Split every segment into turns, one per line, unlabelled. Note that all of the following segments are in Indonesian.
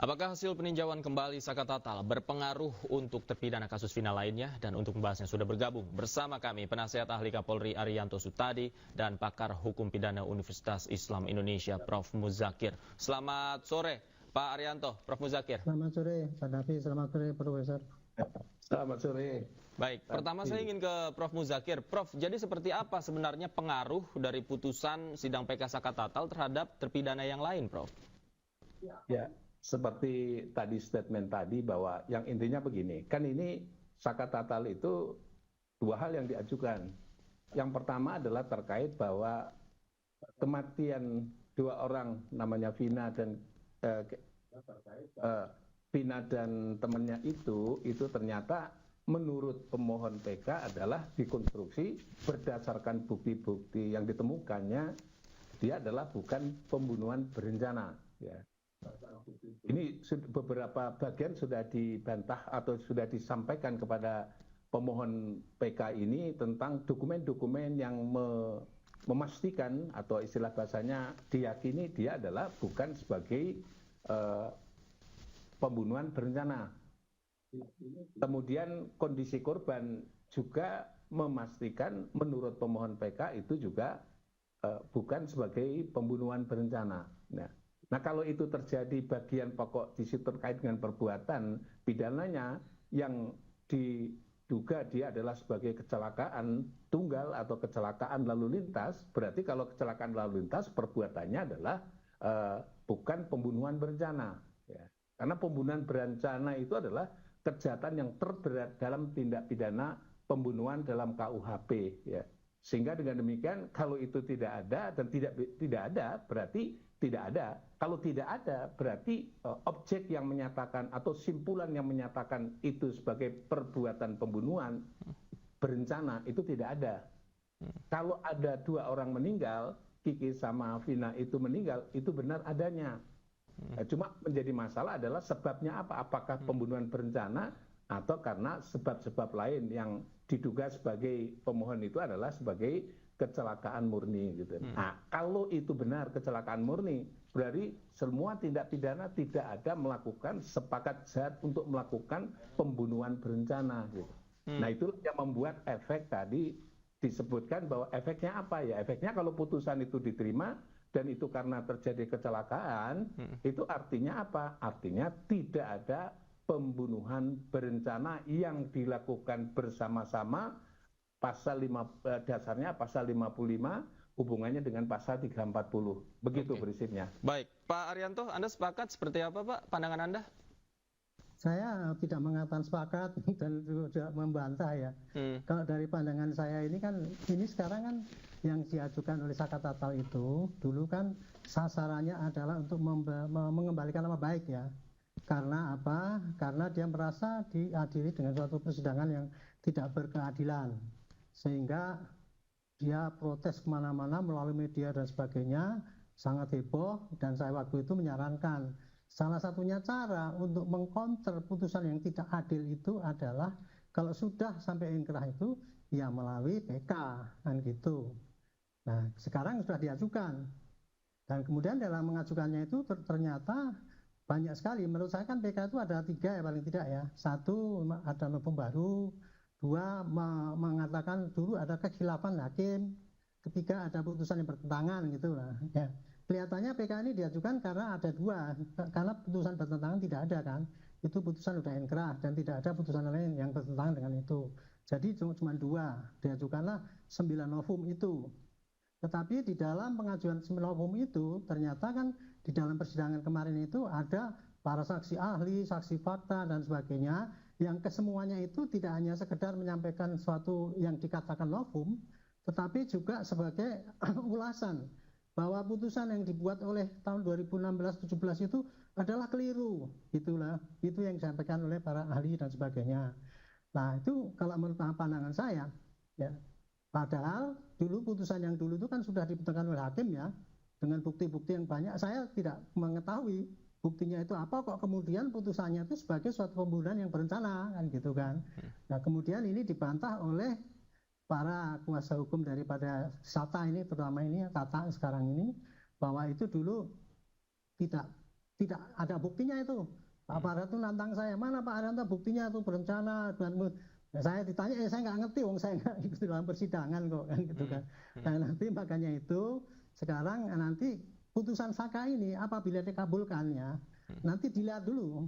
Apakah hasil peninjauan kembali Saka Tatal berpengaruh untuk terpidana kasus final lainnya? Dan untuk membahasnya sudah bergabung bersama kami Penasihat Ahli Kapolri Arianto Sutadi dan pakar hukum pidana Universitas Islam Indonesia Prof. Muzakir. Selamat sore Pak Arianto, Prof. Muzakir.
Selamat sore Pak Davi, selamat sore Profesor.
Selamat sore.
Baik, pertama saya ingin ke Prof. Muzakir. Prof, jadi seperti apa sebenarnya pengaruh dari putusan sidang PK Saka Tatal terhadap terpidana yang lain, Prof?
Ya, seperti tadi statement tadi bahwa yang intinya begini, kan ini Saka Tatal itu dua hal yang diajukan. Yang pertama adalah terkait bahwa kematian dua orang namanya Vina dan temannya itu ternyata menurut pemohon PK adalah dikonstruksi berdasarkan bukti-bukti yang ditemukannya dia adalah bukan pembunuhan berencana, ya. Ini beberapa bagian sudah dibantah atau sudah disampaikan kepada pemohon PK ini tentang dokumen-dokumen yang memastikan atau istilah bahasanya diyakini dia adalah bukan sebagai pembunuhan berencana. Kemudian kondisi korban juga memastikan menurut pemohon PK itu juga bukan sebagai pembunuhan berencana. Nah, kalau itu terjadi bagian pokok di situ terkait dengan perbuatan pidananya yang diduga dia adalah sebagai kecelakaan tunggal atau kecelakaan lalu lintas, berarti kalau kecelakaan lalu lintas perbuatannya adalah bukan pembunuhan berencana, ya. Karena pembunuhan berencana itu adalah kejahatan yang terberat dalam tindak pidana pembunuhan dalam KUHP, ya. Sehingga dengan demikian kalau itu tidak ada dan tidak ada berarti tidak ada. Kalau tidak ada berarti objek yang menyatakan atau simpulan yang menyatakan itu sebagai perbuatan pembunuhan berencana itu tidak ada. Kalau ada dua orang meninggal, Kiki sama Vina itu meninggal, itu benar adanya. Cuma menjadi masalah adalah sebabnya apa? Apakah pembunuhan berencana atau karena sebab-sebab lain yang diduga sebagai pemohon itu adalah sebagai kecelakaan murni gitu. Nah, kalau itu benar kecelakaan murni, berarti semua tindak pidana tidak ada melakukan sepakat zat untuk melakukan pembunuhan berencana gitu. Nah, itu yang membuat efek tadi disebutkan bahwa efeknya apa ya? Efeknya kalau putusan itu diterima dan itu karena terjadi kecelakaan, itu artinya apa? Artinya tidak ada pembunuhan berencana yang dilakukan bersama-sama. Dasarnya pasal 55 hubungannya dengan pasal 340. Begitu prinsipnya.
Baik, Pak Arianto, Anda sepakat seperti apa, Pak, pandangan Anda?
Saya tidak mengatakan sepakat dan juga membantah ya. Kalau dari pandangan saya ini kan, ini sekarang kan yang diajukan oleh Saka Tatal itu dulu kan sasarannya adalah untuk mengembalikan nama baik ya. Karena apa? Karena dia merasa diadili dengan suatu persidangan yang tidak berkeadilan. Sehingga dia protes kemana-mana melalui media dan sebagainya, sangat heboh, dan saya waktu itu menyarankan salah satunya cara untuk mengkonter putusan yang tidak adil itu adalah kalau sudah sampai inkrah itu ya melalui PK kan gitu. Nah, sekarang sudah diajukan dan kemudian dalam mengajukannya itu ternyata banyak sekali. Menurut saya kan PK itu ada 3 ya paling tidak ya. 1 ada novum baru, 2 mengatakan dulu ada kekhilafan hakim, 3 ada putusan yang bertentangan gitu lah. Ya. Kelihatannya PK ini diajukan karena ada 2, karena putusan bertentangan tidak ada kan. Itu putusan sudah inkrah dan tidak ada putusan lain yang bertentangan dengan itu. Jadi cuma 2, diajukanlah 9 novum itu. Tetapi di dalam pengajuan 9 novum itu ternyata kan di dalam persidangan kemarin itu ada para saksi ahli, saksi fakta dan sebagainya yang kesemuanya itu tidak hanya sekedar menyampaikan sesuatu yang dikatakan novum, tetapi juga sebagai ulasan bahwa putusan yang dibuat oleh tahun 2016-17 itu adalah keliru, itulah itu yang disampaikan oleh para ahli dan sebagainya. Nah itu kalau menurut pandangan saya, ya padahal dulu putusan yang dulu itu kan sudah diputuskan oleh hakim ya dengan bukti-bukti yang banyak. Saya tidak mengetahui buktinya itu apa kok kemudian putusannya itu sebagai suatu pembunuhan yang berencana kan gitu kan. Nah kemudian ini dibantah oleh para kuasa hukum daripada Sata ini, terutama ini Tata sekarang ini, bahwa itu dulu tidak tidak ada buktinya itu. Pak Arianto nantang saya, mana Pak Arianto buktinya itu berencana. Saya ditanya, saya nggak ngerti, saya nggak ikut dalam persidangan kok, kan gitu kan. Nah nanti makanya itu sekarang nanti putusan Saka ini apabila dikabulkannya, nanti dilihat dulu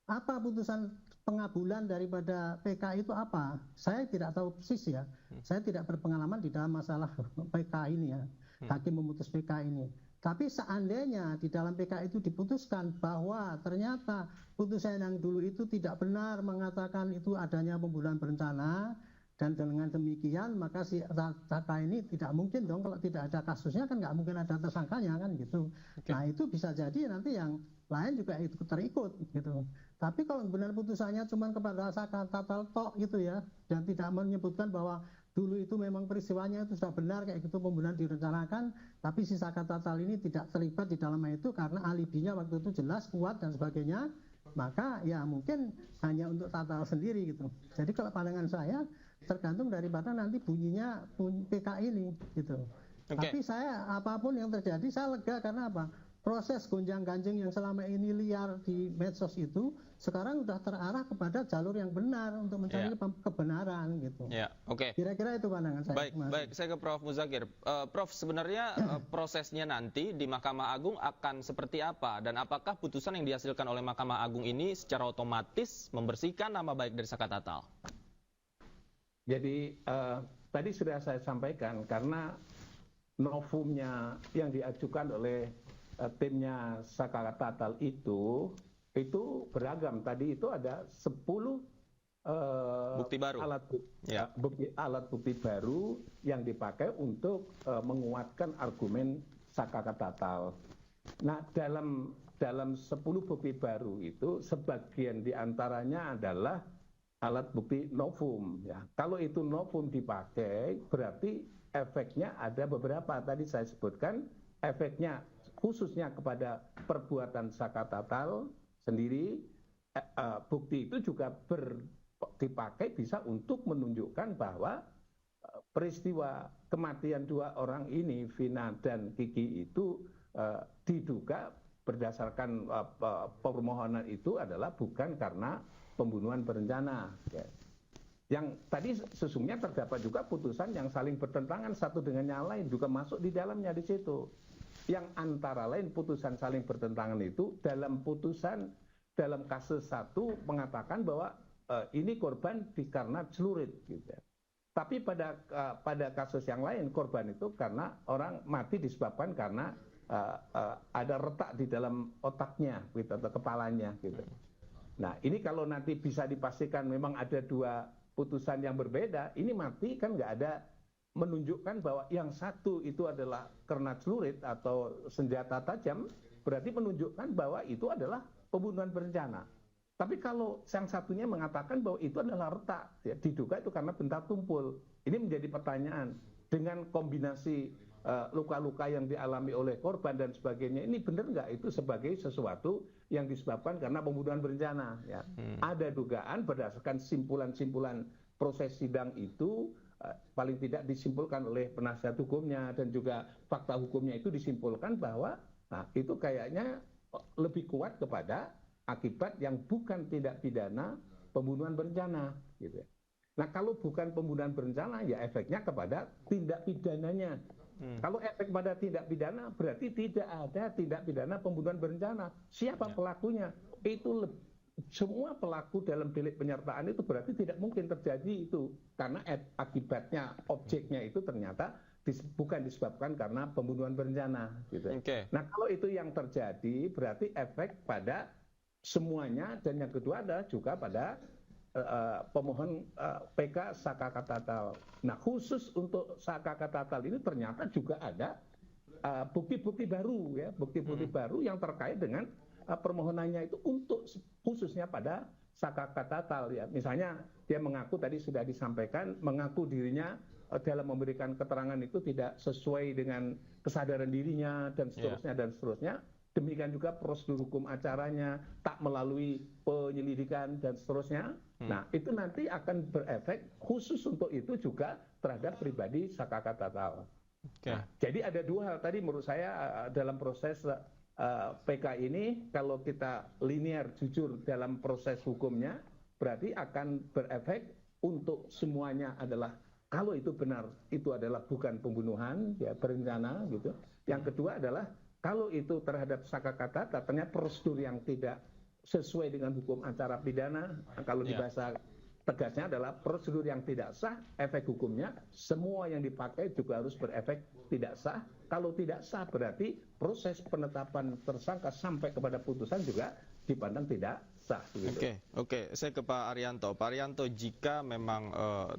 apa putusan pengabulan daripada PK itu apa. Saya tidak tahu persis ya, saya tidak berpengalaman di dalam masalah PK ini ya, hakim memutus PK ini. Tapi seandainya di dalam PK itu diputuskan bahwa ternyata putusan yang dulu itu tidak benar mengatakan itu adanya pembunuhan berencana, dan dengan demikian maka si Saka ini tidak mungkin dong, kalau tidak ada kasusnya kan nggak mungkin ada tersangkanya kan gitu. Nah itu bisa jadi nanti yang lain juga ikut terikut gitu. Tapi kalau benar putusannya cuma kepada Saka Tatal tok gitu ya, dan tidak menyebutkan bahwa dulu itu memang peristiwanya itu sudah benar kayak gitu, pembunuhan direncanakan, tapi si Saka Tatal ini tidak terlibat di dalamnya itu karena alibinya waktu itu jelas, kuat dan sebagainya, maka ya mungkin hanya untuk Tatal sendiri gitu. Jadi kalau pandangan saya tergantung daripada nanti bunyinya PK ini gitu. Tapi saya apapun yang terjadi saya lega karena apa? Proses gonjang-ganjing yang selama ini liar di medsos itu sekarang sudah terarah kepada jalur yang benar untuk mencari kebenaran gitu.
Ya, oke.
Kira-kira itu pandangan saya.
Baik, saya ke Prof. Muzakir. Prof, sebenarnya prosesnya nanti di Mahkamah Agung akan seperti apa, dan apakah putusan yang dihasilkan oleh Mahkamah Agung ini secara otomatis membersihkan nama baik dari Saka Tatal?
Jadi tadi sudah saya sampaikan, karena novumnya yang diajukan oleh timnya Saka Tatal itu beragam. Tadi itu ada 10
bukti baru.
Alat bukti baru yang dipakai untuk menguatkan argumen Saka Tatal. Nah, dalam 10 bukti baru itu sebagian diantaranya adalah alat bukti novum. Ya. Kalau itu novum dipakai, berarti efeknya ada beberapa. Tadi saya sebutkan efeknya khususnya kepada perbuatan Saka Tatal sendiri. Bukti itu juga dipakai bisa untuk menunjukkan bahwa peristiwa kematian 2 orang ini, Vina dan Kiki, itu diduga berdasarkan permohonan itu adalah bukan karena pembunuhan berencana. Ya. Yang tadi sesungguhnya terdapat juga putusan yang saling bertentangan satu dengan yang lain juga masuk di dalamnya di situ. Yang antara lain putusan saling bertentangan itu dalam putusan dalam kasus 1 mengatakan bahwa ini korban karena celurit gitu ya. Tapi pada kasus yang lain korban itu karena orang mati disebabkan karena ada retak di dalam otaknya gitu, atau kepalanya gitu. Nah, ini kalau nanti bisa dipastikan memang ada 2 putusan yang berbeda, ini mati kan nggak ada menunjukkan bahwa yang satu itu adalah karena celurit atau senjata tajam, berarti menunjukkan bahwa itu adalah pembunuhan berencana. Tapi kalau yang satunya mengatakan bahwa itu adalah retak, ya, diduga itu karena benda tumpul. Ini menjadi pertanyaan, dengan kombinasi luka-luka yang dialami oleh korban dan sebagainya, ini benar nggak itu sebagai sesuatu yang disebabkan karena pembunuhan berencana? Ya. Ada dugaan berdasarkan simpulan-simpulan proses sidang itu, paling tidak disimpulkan oleh penasihat hukumnya dan juga fakta hukumnya itu disimpulkan bahwa itu kayaknya lebih kuat kepada akibat yang bukan tindak pidana pembunuhan berencana gitu. Nah, kalau bukan pembunuhan berencana ya efeknya kepada tindak pidananya. Kalau efek pada tindak pidana berarti tidak ada tindak pidana pembunuhan berencana. Siapa pelakunya? Itu semua pelaku dalam delik penyertaan itu berarti tidak mungkin terjadi itu, karena akibatnya objeknya itu ternyata bukan disebabkan karena pembunuhan berencana gitu. Nah, kalau itu yang terjadi berarti efek pada semuanya, dan yang kedua adalah juga pada pemohon PK Saka Tatal. Nah, khusus untuk Saka Tatal ini ternyata juga ada bukti-bukti baru ya, bukti-bukti baru yang terkait dengan permohonannya itu untuk khususnya pada Saka Tatal ya. Misalnya dia mengaku, tadi sudah disampaikan, mengaku dirinya dalam memberikan keterangan itu tidak sesuai dengan kesadaran dirinya dan seterusnya dan seterusnya. Demikian juga prosedur hukum acaranya tak melalui penyelidikan dan seterusnya. Nah, itu nanti akan berefek khusus untuk itu juga terhadap pribadi Saka Tatal. Nah, jadi ada 2 hal tadi menurut saya dalam proses PK ini kalau kita linear jujur dalam proses hukumnya, berarti akan berefek untuk semuanya adalah kalau itu benar itu adalah bukan pembunuhan ya berencana gitu. Yang kedua adalah kalau itu terhadap Sakakatata ternyata prosedur yang tidak sesuai dengan hukum acara pidana, kalau di bahasa tegasnya adalah prosedur yang tidak sah, efek hukumnya semua yang dipakai juga harus berefek tidak sah. Kalau tidak sah berarti proses penetapan tersangka sampai kepada putusan juga dipandang tidak sah.
Oke. Saya ke Pak Arianto. Pak Arianto, jika memang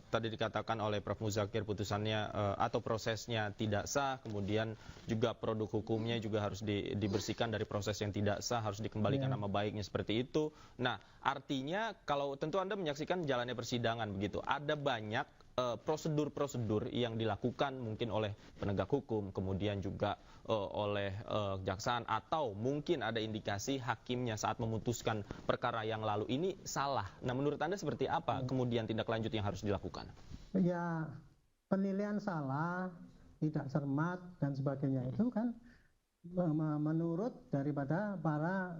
tadi dikatakan oleh Prof. Muzakir putusannya atau prosesnya tidak sah, kemudian juga produk hukumnya juga harus dibersihkan dari proses yang tidak sah, harus dikembalikan nama baiknya seperti itu. Nah, artinya kalau tentu Anda menyaksikan jalannya persidangan begitu, ada banyak prosedur-prosedur yang dilakukan mungkin oleh penegak hukum, kemudian juga oleh kejaksaan, atau mungkin ada indikasi hakimnya saat memutuskan perkara yang lalu ini salah. Nah, menurut Anda seperti apa kemudian tindak lanjut yang harus dilakukan?
Ya, penilaian salah, tidak cermat dan sebagainya itu kan menurut daripada para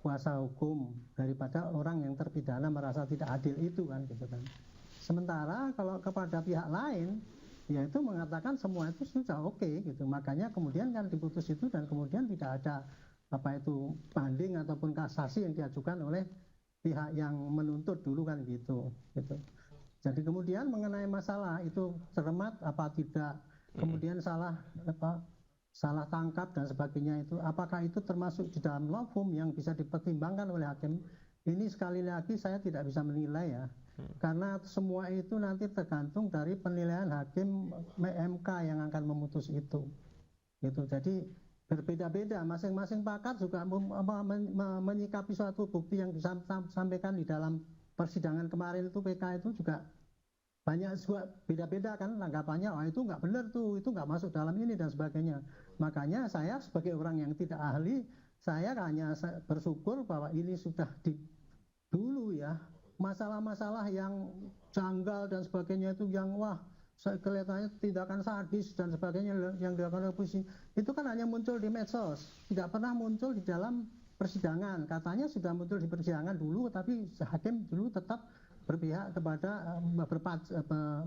kuasa hukum, daripada orang yang terpidana merasa tidak adil itu kan gitu kan. Sementara kalau kepada pihak lain, yaitu mengatakan semua itu sudah oke gitu. Makanya kemudian kan diputus itu dan kemudian tidak ada banding ataupun kasasi yang diajukan oleh pihak yang menuntut dulu kan gitu. Jadi kemudian mengenai masalah itu cermat apa tidak, kemudian salah tangkap dan sebagainya itu, apakah itu termasuk di dalam lawfum yang bisa dipertimbangkan oleh hakim? Ini sekali lagi saya tidak bisa menilai ya. Karena semua itu nanti tergantung dari penilaian hakim MK yang akan memutus itu. Gitu. Jadi berbeda-beda, masing-masing pakar juga menyikapi suatu bukti yang disampaikan di dalam persidangan kemarin itu, PK itu juga banyak juga beda-beda kan tanggapannya, itu nggak benar tuh, itu nggak masuk dalam ini dan sebagainya. Makanya saya sebagai orang yang tidak ahli, saya hanya bersyukur bahwa ini sudah dulu ya, masalah-masalah yang janggal dan sebagainya itu yang kelihatannya tindakan sadis dan sebagainya yang dilakukan oleh polisi itu kan hanya muncul di medsos, tidak pernah muncul di dalam persidangan. Katanya sudah muncul di persidangan dulu, tapi hakim dulu tetap berpihak kepada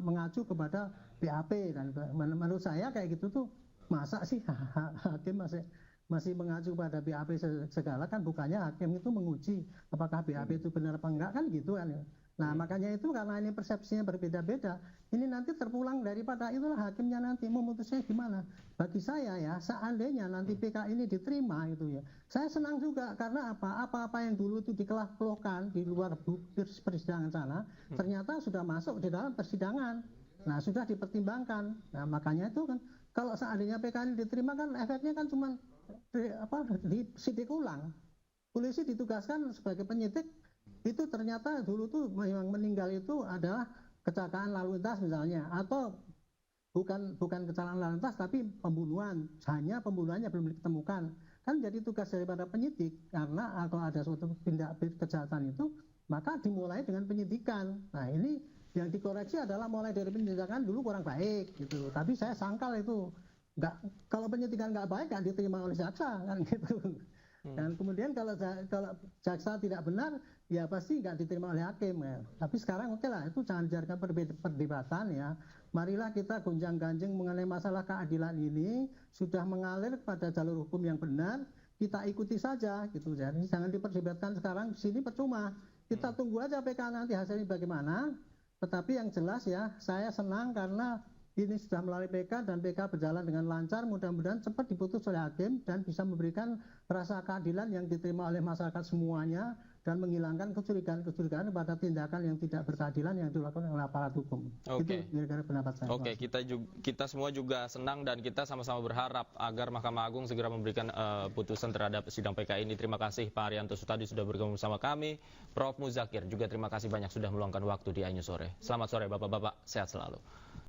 mengacu kepada BAP, dan menurut saya kayak gitu tuh masa sih hakim masih mengacu pada BAP segala, kan bukannya hakim itu menguji apakah BAP itu benar apa enggak kan gitu kan. Nah makanya itu karena ini persepsinya berbeda-beda, ini nanti terpulang daripada itulah hakimnya nanti memutusnya gimana. Bagi saya ya, seandainya nanti PK ini diterima itu ya, saya senang juga karena apa-apa yang dulu itu dikelola di luar persidangan sana ternyata sudah masuk di dalam persidangan. Nah sudah dipertimbangkan. Nah makanya itu kan kalau seandainya PK ini diterima kan efeknya kan cuma disidik ulang. Polisi ditugaskan sebagai penyidik, itu ternyata dulu tuh yang meninggal itu adalah kecelakaan lalu lintas misalnya, atau bukan kecelakaan lalu lintas tapi pembunuhan, hanya pembunuhannya belum ditemukan. Kan jadi tugas daripada penyidik, karena kalau ada suatu tindak kejahatan itu maka dimulai dengan penyidikan. Nah ini yang dikoreksi adalah mulai dari penyidikan dulu kurang baik gitu. Tapi saya sangkal itu kalau penyidikan nggak baik nggak diterima oleh jaksa kan gitu. Dan kemudian kalau jaksa tidak benar ya pasti nggak diterima oleh hakim ya. Tapi sekarang oke lah, itu jangan biarkan perdebatan ya. Marilah kita gonjang-ganjing mengenai masalah keadilan ini, sudah mengalir pada jalur hukum yang benar, kita ikuti saja gitu. Jadi jangan diperdebatkan sekarang, di sini percuma. Kita tunggu aja PK nanti hasilnya bagaimana. Tetapi yang jelas ya, saya senang karena ini sudah melalui PK dan PK berjalan dengan lancar, mudah-mudahan cepat diputus oleh hakim dan bisa memberikan rasa keadilan yang diterima oleh masyarakat semuanya dan menghilangkan kecurigaan pada tindakan yang tidak berkeadilan yang dilakukan oleh aparat hukum.
Oke.
Itu kira-kira pendapat saya.
Oke, kita semua juga senang dan kita sama-sama berharap agar Mahkamah Agung segera memberikan putusan terhadap sidang PK ini. Terima kasih Pak Arianto Sutadi sudah bergabung bersama kami. Prof. Muzakir juga terima kasih banyak sudah meluangkan waktu di Ainyu Sore. Selamat sore Bapak-bapak, sehat selalu.